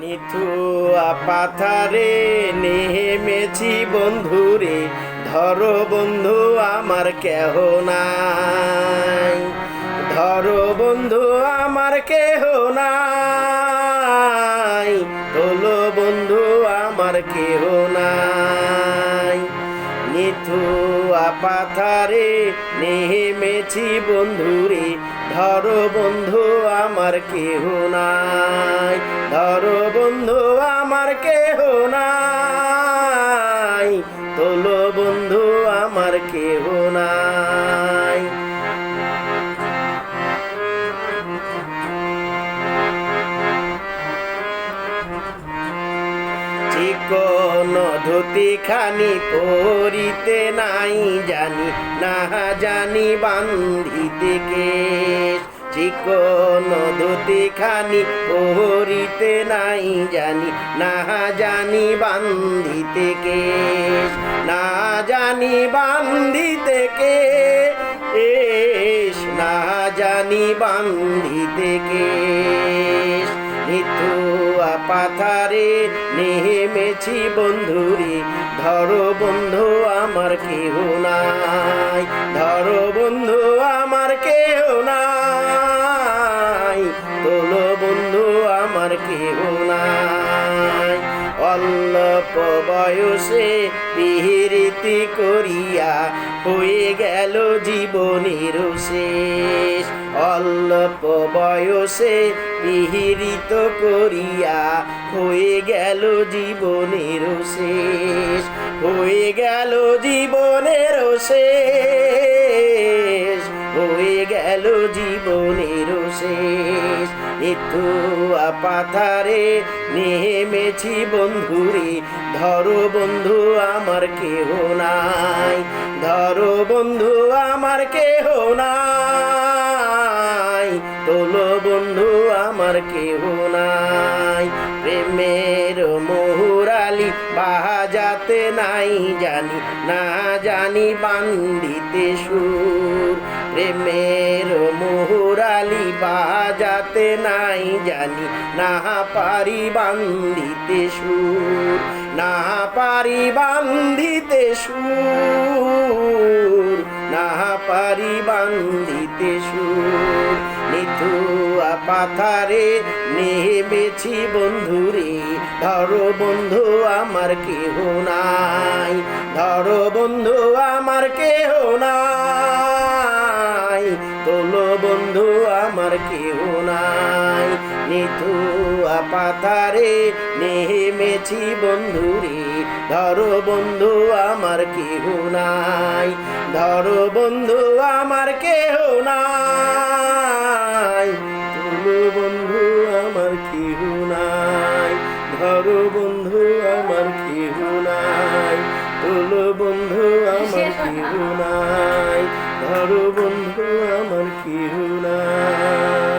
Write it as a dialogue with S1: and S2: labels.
S1: নিথুয়া পাথারে নেমেছি বন্ধুরে, ধরো বন্ধু আমার কেহ নাই, ধরো বন্ধু আমার কেহ নাই, তোলো বন্ধু আমার কেহ নাই। নিথুয়া পাথারে নেমেছি বন্ধুরে, ধরো বন্ধু আমার কেহ নাই, ধরো বন্ধু আমার কেহ নাই, তোলো বন্ধু আমার কেহ নাই। চিকন ধুতি খানি পরিতে নাই জানি, না জানি বান্ধিতে কেশ। চিকন ধুতি খানি পরিতে নাই জানি, না জানি বান্ধিতে কেশ, না জানি বান্ধিতে কেশ, না জানি বান্ধিতে কেশ। নিথুয়া পাথারে নেমেছি বন্ধুরে, ধরো বন্ধু আমার কেহ নাই, ধরো বন্ধু আমার কেহ নাই, তোলো বন্ধু আমার কেহ নাই। অল্প বয়সে পিরিতি করিয়া হয়ে গেল জীবনের শেষ, অল্প বয়সে পিহিরিত করিয়া হয়ে গেল জীবনের শেষ, হয়ে গেল জীবনের শেষ, হয়ে গেল জীবনের শেষ। নিথুয়া পাথারে নেমেছি বন্ধুরে, ধরো বন্ধু আমার কেহ নাই, ধরো বন্ধু আমার কেহ নাই, তোলো বন্ধু আমার কেহ নাই। প্রেমের মোহরালি বাজাতে নাই জানি, না জানি বান্ধিতে সুর, প্রেমের মোহরালি বাজাতে নাই জানি, না পারি বান্ধিতে সুর, না পারি বান্ধিতে সুর, না পারি বান্ধিতে সুর। নিথুয়া পাথারে নেমেছি বন্ধুরে, ধরো বন্ধু আমার কেহ নাই, ধরো বন্ধু আমার কেহ নাই, তোলো বন্ধু আমার কেহ নাই। নিথুয়া পাথারে নেমেছি বন্ধুরে, ধরো বন্ধু আমার কেহ নাই, ধরো বন্ধু আমার কেহ নাই, তোলো বন্ধু আমার কেহ নাই, ধরো বন্ধু আমার কেহ নাই, তোলো বন্ধু আমার কেহ নাই, ধরো বন্ধু আমার কেহ নাই।